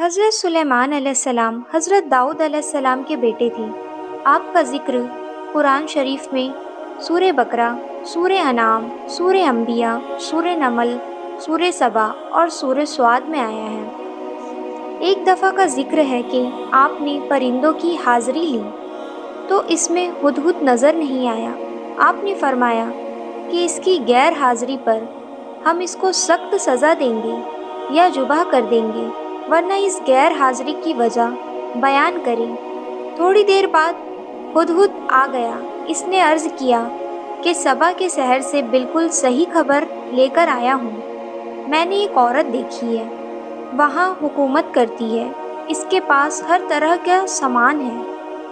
حضرت سلیمان علیہ السلام حضرت داؤد علیہ السلام کے بیٹے تھے۔ آپ کا ذکر قرآن شریف میں سورہ بقرہ، سورہ انعام، سورہ انبیاء، سورہ نمل، سورہ سبا اور سورہ سعد میں آیا ہے۔ ایک دفعہ کا ذکر ہے کہ آپ نے پرندوں کی حاضری لی تو اس میں ہدہد نظر نہیں آیا۔ آپ نے فرمایا کہ اس کی غیر حاضری پر ہم اس کو سخت سزا دیں گے یا ذبح کر دیں گے، ورنہ اس غیر حاضری کی وجہ بیان کریں۔ تھوڑی دیر بعد ہدہد آ گیا۔ اس نے عرض کیا کہ سبا کے شہر سے بالکل صحیح خبر لے کر آیا ہوں۔ میں نے ایک عورت دیکھی ہے، وہاں حکومت کرتی ہے، اس کے پاس ہر طرح کا سامان ہے،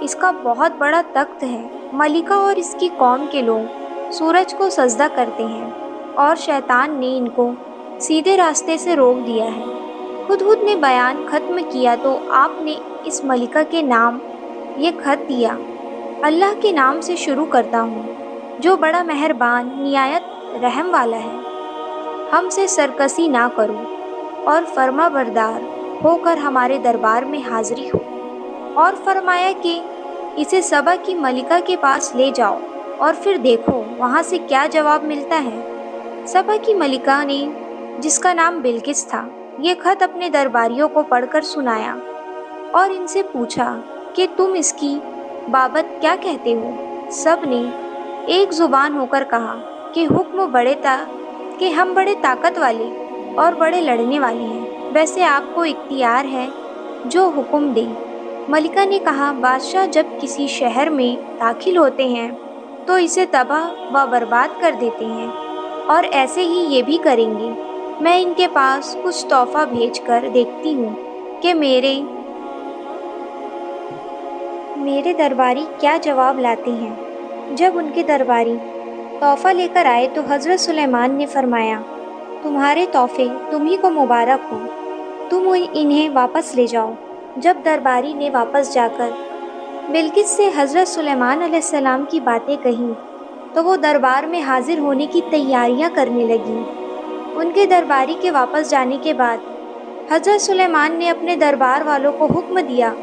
اس کا بہت بڑا تخت ہے۔ ملکہ اور اس کی قوم کے لوگ سورج کو سجدہ کرتے ہیں اور شیطان نے ان کو سیدھے راستے سے روک دیا ہے۔ ہدہد نے بیان ختم کیا تو آپ نے اس ملکہ کے نام یہ خط دیا: اللہ کے نام سے شروع کرتا ہوں جو بڑا مہربان نہایت رحم والا ہے۔ ہم سے سرکشی نہ کرو اور فرما بردار ہو کر ہمارے دربار میں حاضری ہو۔ اور فرمایا کہ اسے سبا کی ملکہ کے پاس لے جاؤ اور پھر دیکھو وہاں سے کیا جواب ملتا ہے۔ سبا کی ملکہ نے، جس کا نام بلقیس تھا، یہ خط اپنے درباریوں کو پڑھ کر سنایا اور ان سے پوچھا کہ تم اس کی بابت کیا کہتے ہو؟ سب نے ایک زبان ہو کر کہا کہ کہ ہم بڑے طاقت والے اور بڑے لڑنے والے ہیں، ویسے آپ کو اختیار ہے جو حکم دے۔ ملکہ نے کہا، بادشاہ جب کسی شہر میں داخل ہوتے ہیں تو اسے تباہ و برباد کر دیتے ہیں، اور ایسے ہی یہ بھی کریں گے۔ میں ان کے پاس کچھ تحفہ بھیج کر دیکھتی ہوں کہ میرے درباری کیا جواب لاتے ہیں۔ جب ان کے درباری تحفہ لے کر آئے تو حضرت سلیمان نے فرمایا، تمہارے تحفے تمہیں کو مبارک ہو، تم انہیں واپس لے جاؤ۔ جب درباری نے واپس جا کر بلقیس سے حضرت سلیمان علیہ السلام کی باتیں کہیں تو وہ دربار میں حاضر ہونے کی تیاریاں کرنے لگی۔ ان کے درباری کے واپس جانے کے بعد حضرت سلیمان نے اپنے دربار والوں کو حکم دیا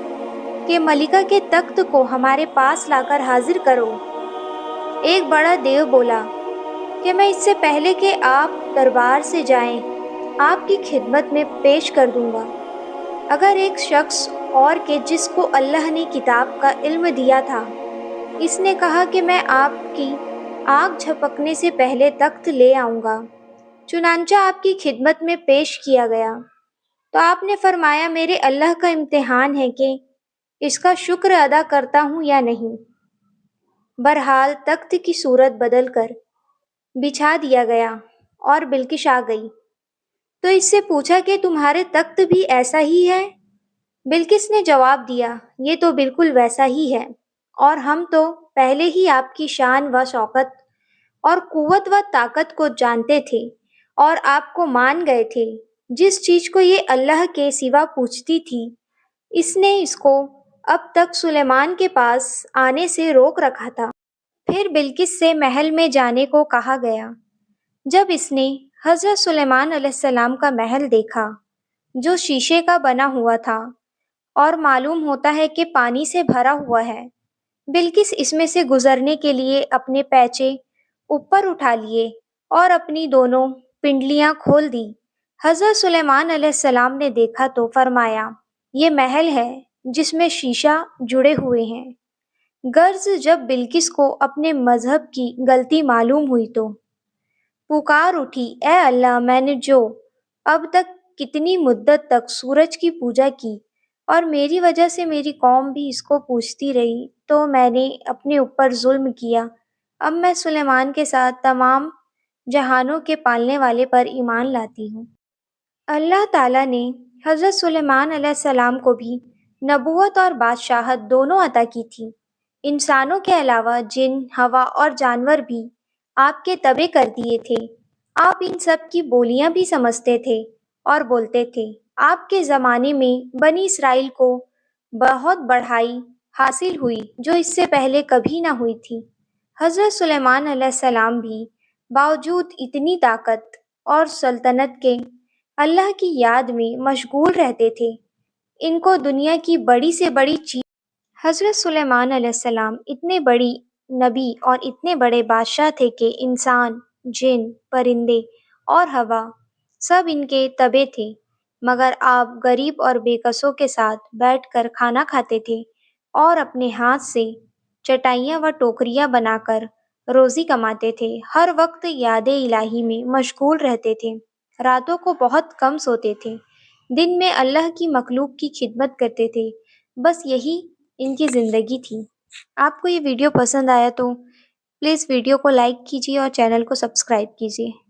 کہ ملکہ کے تخت کو ہمارے پاس لا کر حاضر کرو۔ ایک بڑا دیو بولا کہ میں اس سے پہلے کہ آپ دربار سے جائیں آپ کی خدمت میں پیش کر دوں گا۔ اگر ایک شخص اور کہ جس کو اللہ نے کتاب کا علم دیا تھا، اس نے کہا کہ میں آپ کی آنکھ جھپکنے سے پہلے تخت لے آؤں گا، چنانچہ آپ کی خدمت میں پیش کیا گیا تو آپ نے فرمایا، میرے اللہ کا امتحان ہے کہ اس کا شکر ادا کرتا ہوں یا نہیں۔ بہرحال تخت کی صورت بدل کر بچھا دیا گیا اور بلقیس آ گئی تو اس سے پوچھا کہ تمہارے تخت بھی ایسا ہی ہے؟ بلقیس نے جواب دیا، یہ تو بالکل ویسا ہی ہے، اور ہم تو پہلے ہی آپ کی شان و شوکت اور قوت و طاقت کو جانتے تھے اور آپ کو مان گئے تھے۔ جس چیز کو یہ اللہ کے سوا پوچھتی تھی، اس نے اس کو اب تک سلیمان کے پاس آنے سے روک رکھا تھا۔ پھر بلقیس سے محل میں جانے کو کہا گیا۔ جب اس نے حضرت سلیمان علیہ السلام کا محل دیکھا جو شیشے کا بنا ہوا تھا اور معلوم ہوتا ہے کہ پانی سے بھرا ہوا ہے، بلقیس اس میں سے گزرنے کے لیے اپنے پیچے اوپر اٹھا لیے اور اپنی دونوں پنڈلیاں کھول دی۔ حضرت سلیمان علیہ السلام نے دیکھا تو فرمایا، یہ محل ہے جس میں شیشہ جڑے ہوئے ہیں۔ غرض جب بلقیس کو اپنے مذہب کی غلطی معلوم ہوئی تو پکار اٹھی، اے اللہ، میں نے جو اب تک کتنی مدت تک سورج کی پوجا کی اور میری وجہ سے میری قوم بھی اس کو پوجتی رہی، تو میں نے اپنے اوپر ظلم کیا۔ اب میں سلیمان کے ساتھ تمام جہانوں کے پالنے والے پر ایمان لاتی ہوں۔ اللہ تعالیٰ نے حضرت سلیمان علیہ السلام کو بھی نبوت اور بادشاہت دونوں عطا کی تھی۔ انسانوں کے علاوہ جن، ہوا اور جانور بھی آپ کے تابع کر دیے تھے۔ آپ ان سب کی بولیاں بھی سمجھتے تھے اور بولتے تھے۔ آپ کے زمانے میں بنی اسرائیل کو بہت بڑائی حاصل ہوئی جو اس سے پہلے کبھی نہ ہوئی تھی۔ حضرت سلیمان علیہ السلام بھی باوجود اتنی طاقت اور سلطنت کے اللہ کی یاد میں مشغول رہتے تھے۔ ان کو دنیا کی بڑی سے بڑی چیز۔ حضرت سلیمان علیہ السلام اتنے بڑی نبی اور اتنے بڑے بادشاہ تھے کہ انسان، جن، پرندے اور ہوا سب ان کے تابع تھے، مگر آپ غریب اور بے کسوں کے ساتھ بیٹھ کر کھانا کھاتے تھے اور اپنے ہاتھ سے چٹائیاں و ٹوکریاں بنا کر روزی کماتے تھے۔ ہر وقت یاد الہی میں مشغول رہتے تھے، راتوں کو بہت کم سوتے تھے، دن میں اللہ کی مخلوق کی خدمت کرتے تھے۔ بس یہی ان کی زندگی تھی۔ آپ کو یہ ویڈیو پسند آیا تو پلیز ویڈیو کو لائک کیجیے اور چینل کو سبسکرائب کیجیے۔